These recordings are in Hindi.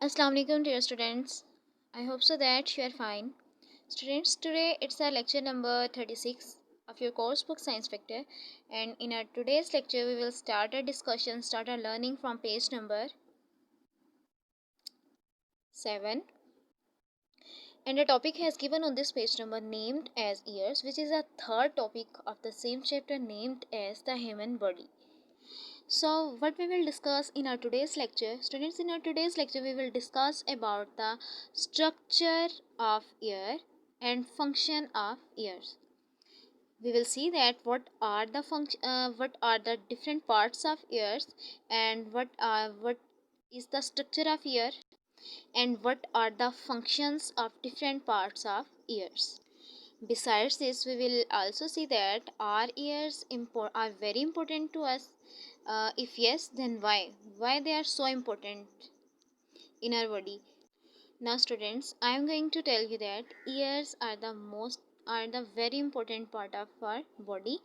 Assalamu alaikum dear students. I hope so that you are fine. Students, today it's our lecture number 36 of your course book Science Factor, and in our today's lecture we will start our discussion, start our learning from page number 7, and the topic has given on this page number named as ears, which is a third topic of the same chapter named as the human body. So what we will discuss in our today's lecture, students, in our today's lecture we will discuss about the structure of ear and function of ears. We will see that what are the different parts of ears, and what is the structure of ear, and what are the functions of different parts of ears. Besides this, we will also see that our ears are very important to us. If yes, then why? Why they are so important in our body? Now, students, I am going to tell you that ears are the very important part of our body.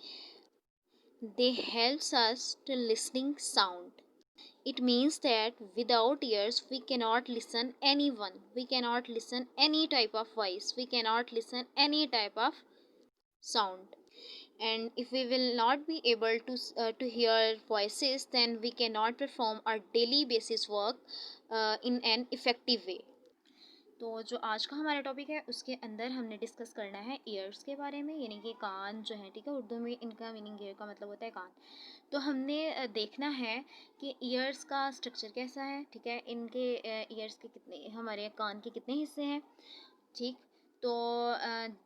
They helps us to listening sound. It means that without ears we cannot listen anyone. We cannot listen any type of voice. We cannot listen any type of sound. And if we will not be able to hear voices, then we cannot perform our daily basis work in an effective way. तो जो आज का हमारा टॉपिक है उसके अंदर हमने डिस्कस करना है ईयर्स के बारे में, यानी कि कान जो है, ठीक है। उर्दू में इनका मीनिंग ईयर का मतलब होता है कान। तो हमने देखना है कि ईयर्स का स्ट्रक्चर कैसा है, ठीक है। इनके ईयर्स के कितने, हमारे कान के कितने हिस्से हैं, ठीक। तो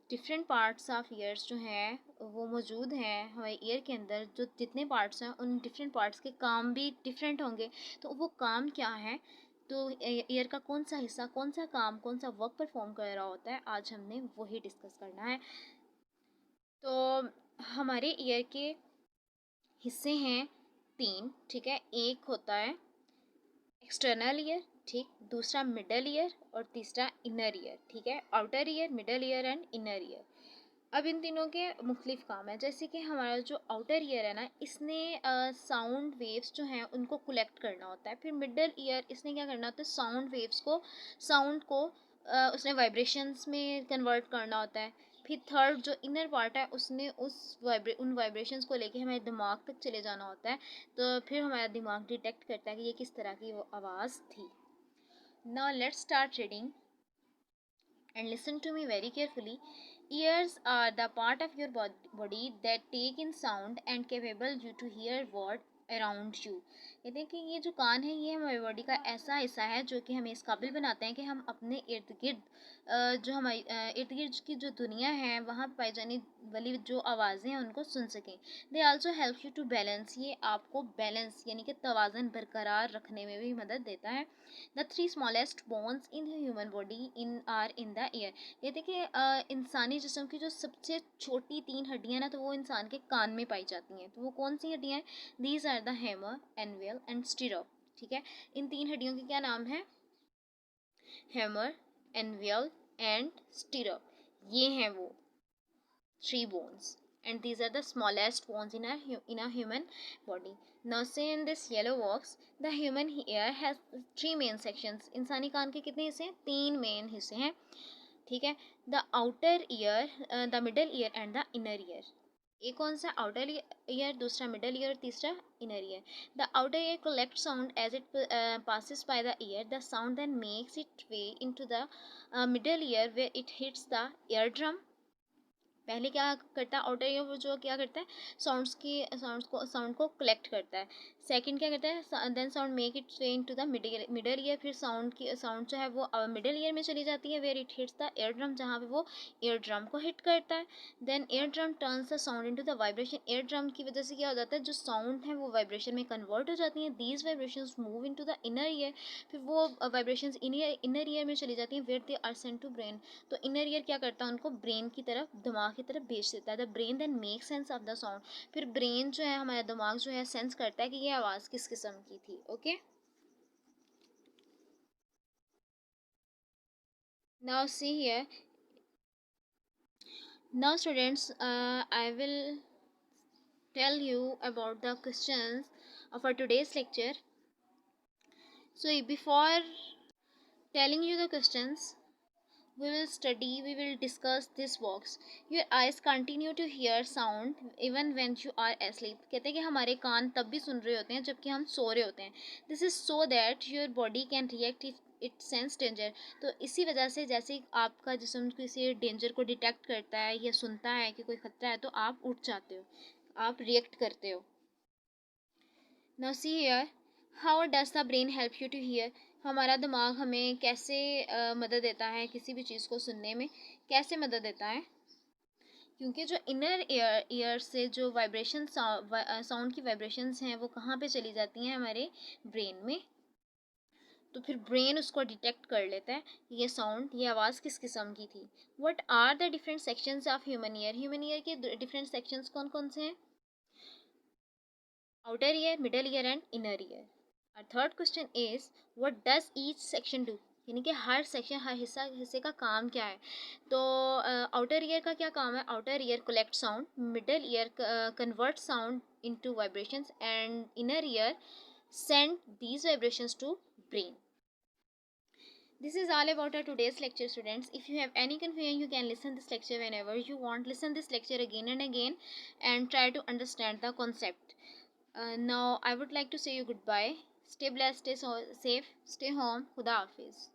डिफरेंट पार्ट्स ऑफ ईयर्स जो हैं वो मौजूद हैं हमारे ईयर के अंदर। जो जितने पार्ट्स हैं उन डिफरेंट पार्ट्स के काम भी डिफरेंट होंगे। तो वो काम क्या है, तो ईयर का कौन सा हिस्सा कौन सा काम कौन सा वर्क परफॉर्म कर रहा होता है, आज हमने वही डिस्कस करना है। तो हमारे ईयर के हिस्से हैं तीन, ठीक है। एक होता है एक्सटर्नल ईयर, ठीक। दूसरा मिडल ईयर और तीसरा इनर ईयर, ठीक है। Outer ear, middle ear and inner ear. अब इन तीनों के मुख्तलिफ काम है। जैसे कि हमारा जो आउटर ईयर है ना, इसने साउंड वेव्स जो हैं उनको कलेक्ट करना होता है। फिर मिडल ईयर इसने क्या करना होता है, साउंड को उसने वाइब्रेशंस में कन्वर्ट करना होता है। फिर थर्ड जो इनर पार्ट है उसने उन वाइब्रेशंस को लेके हमारे दिमाग तक चले जाना होता है। तो फिर हमारा दिमाग डिटेक्ट करता है कि ये किस तरह की वो आवाज़ थी। Now let's start reading and listen to me very carefully. Ears are the part of your body that take in sound and capable you to hear what around you. कहते हैं कि ये जो कान है ये हमारी बॉडी का ऐसा हिस्सा है जो कि हमें इस काबिल बनाते हैं कि हम अपने इर्द गिर्द जो हमारी इर्द गिर्द की जो दुनिया है वहाँ पाई जाने वाली जो आवाज़ें हैं उनको सुन सकें। They also help you to balance, ये आपको बैलेंस यानी कि तवाज़न बरकरार रखने में भी मदद देता है। The three smallest bones in the human body in the year. ये देखिए इंसानी जिस्म की जो सबसे छोटी तीन हड्डियाँ ना, तो वो इंसान के कान में पाई जाती हैं। तो वो कौन सी हड्डियाँ हैं? These are the hammer, anvil and stirrup, ठीक है। इन तीन हड्डियों के क्या नाम है? Hammer, anvil and stirrup. ये हैं वो three bones, and these are the smallest bones in a human body. Now say in this yellow box, the human ear has three main sections. इंसानी कान के कितने हिस्से हैं? तीन मेन हिस्से हैं, ठीक है। The outer ear, the middle ear and the inner ear. एक कौन सा? आउटर ईयर, दूसरा मिडल ईयर, तीसरा inner ear. The outer ear collect sound as it passes by the ear. The sound then makes its way into the middle ear where it hits the eardrum. पहले क्या करता है आउटर ईयर, वो जो क्या करता है साउंड को कलेक्ट करता है। सेकंड क्या करता है, then sound make it way into the middle ear. फिर साउंड जो है वो मिडल ईयर में चली जाती है, where it hits the ear drum, जहाँ पे वो ईयर ड्रम को हिट करता है। Then ear drum turns the sound into the vibration. Ear drum की वजह से क्या हो जाता है, जो साउंड है वो वाइब्रेशन में कन्वर्ट हो जाती हैं। These vibrations move into the inner ear. फिर वो वाइब्रेशंस इनर ईयर में चली जाती हैं, where they are sent to brain. तो इनर ईयर क्या करता है, उनको ब्रेन की तरफ, दिमाग की तरफ भेज देता है। The brain then make sense of the sound. फिर ब्रेन जो है, हमारा दिमाग जो है, सेंस करता है कि ये आवाज़ किस किस्म की थी। Okay, now see here. Now students, I will tell you about the questions of our today's lecture. So before telling you the questions. We will study, we will discuss this box. Your eyes continue to hear sound even when you are asleep. कहते हैं कि हमारे कान तब भी सुन रहे होते हैं जबकि हम सो रहे होते हैं. This is so that your body can react if it sense danger. तो इसी वजह से जैसे आपका जिस्म किसी डेंजर को डिटेक्ट करता है या सुनता है कि कोई खतरा है तो आप उठ जाते हो, आप रिएक्ट करते हो. Now see here, how does the brain help you to hear? हमारा दिमाग हमें कैसे मदद देता है किसी भी चीज़ को सुनने में, कैसे मदद देता है? क्योंकि जो इनर ईयर से जो वाइब्रेशन साउंड की वाइब्रेशंस हैं वो कहाँ पे चली जाती हैं? हमारे ब्रेन में. तो फिर ब्रेन उसको डिटेक्ट कर लेता है ये साउंड, ये आवाज़ किस किस्म की थी. What are the different sections of human ear? Human ear के डिफरेंट सेक्शंस कौन कौन से हैं? outer ear, middle ear and inner ear. Our third question is what does each section do? यानी कि हर सेक्शन, हर हिस्से का काम क्या है. तो आउटर ईयर का क्या काम है? Outer ear collect sound, middle ear convert sound into vibrations and inner ear send these vibrations to brain. This is all about our today's lecture, students. If you have any confusion, you can listen this lecture whenever you want. Listen this lecture again and again and try to understand the concept. Now I would like to say you goodbye. Stay blessed, stay safe, stay home. Khuda Hafiz.